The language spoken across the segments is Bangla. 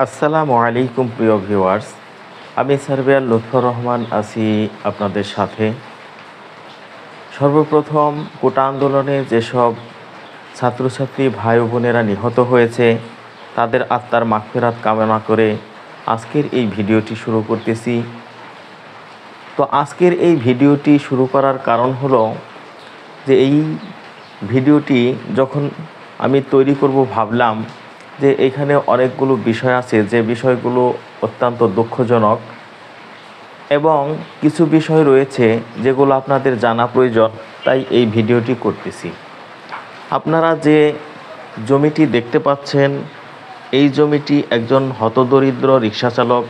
আসসালামু আলাইকুম প্রিয় ভিউয়ার্স, আমি সার্ভেয়ার লুৎফর রহমান আছি আপনাদের সাথে। সর্বপ্রথম কোটা আন্দোলনে যেসব ছাত্রছাত্রী ভাই ও বোনেরা নিহত হয়েছে তাদের আত্মার মাগফিরাত কামনা করে আজকের এই ভিডিওটি শুরু করতেছি। তো আজকের এই ভিডিওটি শুরু করার কারণ হলো যে এই ভিডিওটি যখন আমি তৈরি করব ভাবলাম যে এখানে অনেকগুলো বিষয় আছে যে বিষয়গুলো অত্যন্ত দুঃখজনক এবং কিছু বিষয় রয়েছে যেগুলো আপনাদের জানা প্রয়োজন, তাই এই ভিডিওটি করতেছি। আপনারা যে জমিটি দেখতে পাচ্ছেন এই জমিটি একজন হতদরিদ্র রিকশাচালক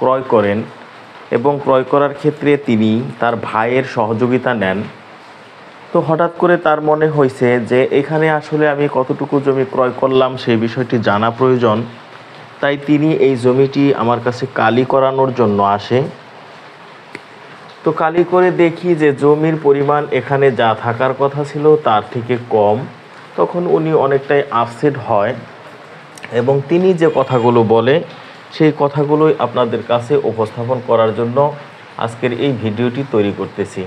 ক্রয় করেন এবং ক্রয় করার ক্ষেত্রে তিনি তার ভাইয়ের সহযোগিতা নেন। তো হঠাৎ করে তার মনে হয়েছে যে এখানে আসলে আমি কতটুকু জমি ক্রয় করলাম সেই বিষয়টি জানা প্রয়োজন, তাই তিনি এই জমিটি আমার কাছে কালি করানোর জন্য আসে। তো কালি করে দেখি যে জমির পরিমাণ এখানে যা থাকার কথা ছিল তার থেকে কম। তখন উনি অনেকটাই আপসেট হয় এবং তিনি যে কথাগুলো বলে সেই কথাগুলোই আপনাদের কাছে উপস্থাপন করার জন্য আজকের এই ভিডিওটি তৈরি করতেছি।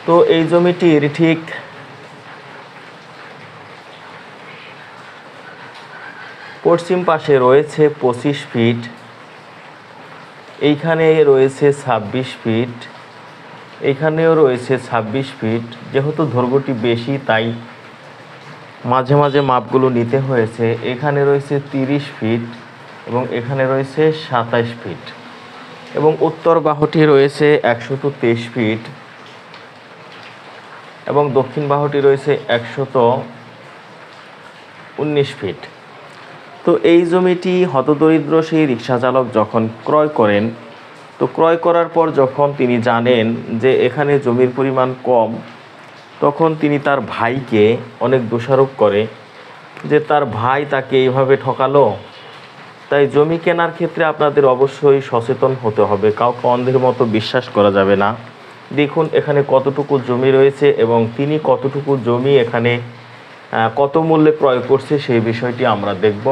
তো এই জমিটির ঠিক পশ্চিম পাশে রয়েছে 25 ফিট, এইখানে রয়েছে 26 ফিট, এইখানেও রয়েছে 26 ফিট। যেহেতু দৈর্ঘ্যটি বেশি তাই মাঝে মাঝে মাপগুলো নিতে হয়েছে। এখানে রয়েছে 30 ফিট এবং এখানে রয়েছে 27 ফিট এবং উত্তর বাহুটি রয়েছে 123 ফিট এবং দক্ষিণ বাহুটি রয়েছে 119 ফিট। তো এই জমিটি হতদরিদ্র সেই রিকশাচালক যখন ক্রয় করেন, তো ক্রয় করার পর যখন তিনি জানেন যে এখানে জমির পরিমাণ কম, তখন তিনি তার ভাইকে অনেক দোষারোপ করে যে তার ভাই তাকে এইভাবে ঠকালো। তাই জমি কেনার ক্ষেত্রে আপনাদের অবশ্যই সচেতন হতে হবে, কাউকে অন্ধের মতো বিশ্বাস করা যাবে না। দেখুন এখানে কতটুকু জমি রয়েছে এবং তিনি কতটুকু জমি এখানে কত মূল্যে ক্রয় করছে সেই বিষয়টি আমরা দেখব।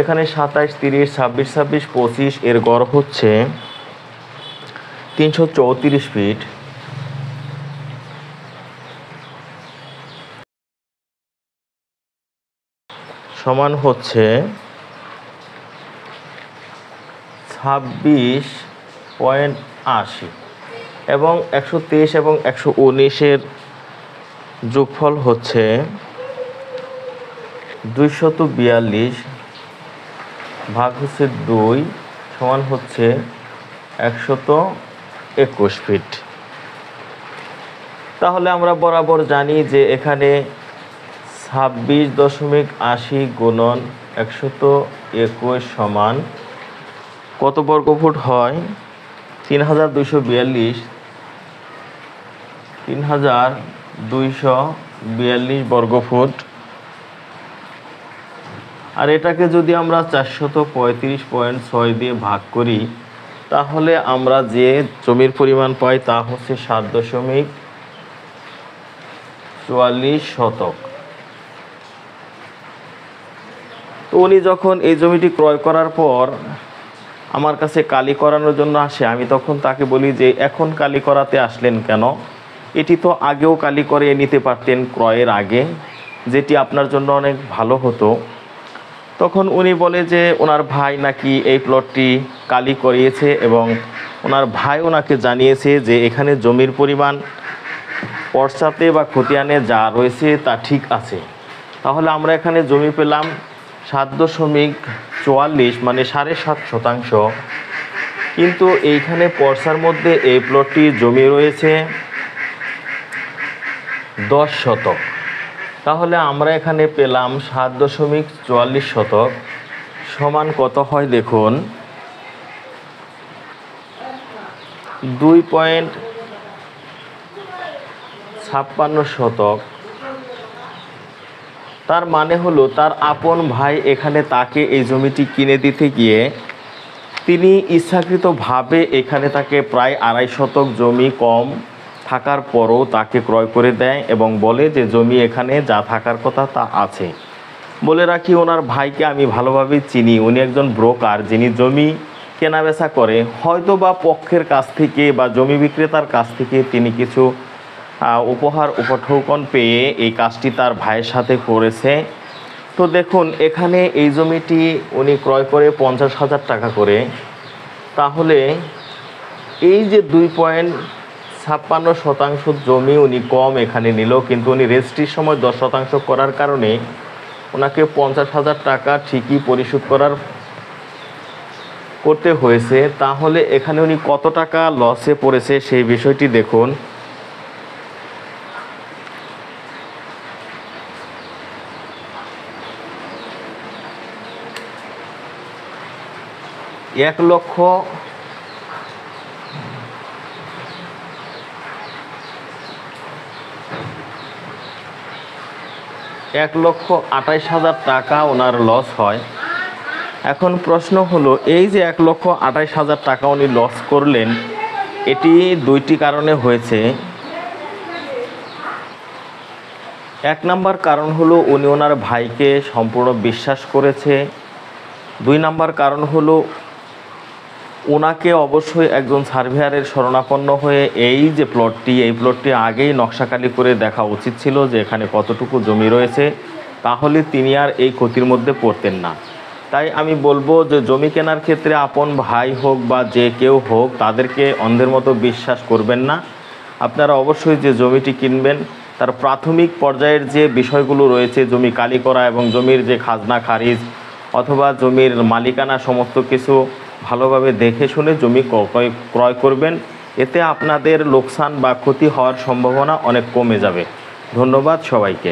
এখানে 27, 30, 26, 26, 25 এর গড় হচ্ছে 334 ফিট। সমান হচ্ছে 26.80 এবং 123 এবং 119-এর যোগফল হচ্ছে 242 ভাগ হচ্ছে 2 সমান হচ্ছে 121 ফিট। তাহলে আমরা বরাবর জানি যে এখানে 26.80 গুণন 121 সমান কত বর্গফুট হয়? 3242 বর্গফুট। আর এটাকে যদি আমরা 435.6 দিয়ে ভাগ করি তাহলে আমরা যে জমির পরিমাণ পাই তা হচ্ছে 7.44 শতক। তো উনি যখন এই জমিটি ক্রয় করার পর আমার কাছে কালি করানোর জন্য আসে, আমি তখন তাকে বলি যে এখন কালি করাতে আসলেন কেন? এটি তো আগেও কালি করে নিতে পারতেন ক্রয়ের আগে, যেটি আপনার জন্য অনেক ভালো হতো। তখন উনি বলে যে ওনার ভাই নাকি এই প্লটটি কালি করিয়েছে এবং ওনার ভাই ওনাকে জানিয়েছে যে এখানে জমির পরিমাণ পর্চাতে বা খতিয়ানে যা রয়েছে তা ঠিক আছে। তাহলে আমরা এখানে জমি পেলাম 7.44 মানে 7.5 শতাংশ, কিন্তু এইখানে পর্চার মধ্যে এই প্লটটি জমি রয়েছে 10 শতক। তাহলে আমরা এখানে পেলাম 7.44 শতক সমান কত হয় দেখুন, 2.56 শতক। তার মানে হলো তার আপন ভাই এখানে তাকে এই জমিটি কিনে দিতে গিয়ে তিনি ইচ্ছাকৃতভাবে এখানে তাকে প্রায় 2.5 শতক জমি কম থাকার পরও তাকে ক্রয় করে দেয় এবং বলে যে জমি এখানে যা থাকার কথা তা আছে। বলে রাখি, ওনার ভাইকে আমি ভালোভাবেই চিনি। উনি একজন ব্রোকার, যিনি জমি কেনাবেচা করে। হয়তো বা পক্ষের কাছ থেকে বা জমি বিক্রেতার কাছ থেকে তিনি কিছু উপহার উপঢৌকন পেয়ে এই কাজটি তার ভাইয়ের সাথে করেছে। তো দেখুন, এখানে এই জমিটি উনি ক্রয় করে 50,000 টাকা করে। তাহলে এই যে 2.56% জমি উনি কম এখানে নিল, কিন্তু উনি রেজিস্ট্রির সময় 10% করার কারণে ওনাকে 50,000 টাকা ঠিকই পরিশোধ করতে হয়েছে। তাহলে এখানে উনি কত টাকা লসে পড়েছে সেই বিষয়টি দেখুন। এক লক্ষ 1,28,000 টাকা ওনার লস হয়। এখন প্রশ্ন হলো, এই যে 1,28,000 টাকা উনি লস করলেন, এটি দুইটি কারণে হয়েছে। এক নাম্বার কারণ হলো উনি ওনার ভাইকে সম্পূর্ণ বিশ্বাস করেছে। 2 নাম্বার কারণ হলো ওনাকে অবশ্যই একজন সার্ভেয়ারের শরণাপন্ন হয়ে এই প্লটটি আগেই নকশাকালি করে দেখা উচিত ছিল যে এখানে কতটুকু জমি রয়েছে, তাহলে তিনি আর এই ক্ষতির মধ্যে পড়তেন না। তাই আমি বলবো যে জমি কেনার ক্ষেত্রে আপন ভাই হোক বা যে কেউ হোক, তাদেরকে অন্ধের মতো বিশ্বাস করবেন না। আপনারা অবশ্যই যে জমিটি কিনবেন তার প্রাথমিক পর্যায়ের যে বিষয়গুলো রয়েছে, জমি কালি করা এবং জমির যে খাজনা খারিজ অথবা জমির মালিকানা, সমস্ত কিছু ভালোভাবে দেখে শুনে জমি ক্রয় করবেন। এতে আপনাদের লোকসান বা ক্ষতি হওয়ার সম্ভাবনা অনেক কমে যাবে। ধন্যবাদ সবাইকে।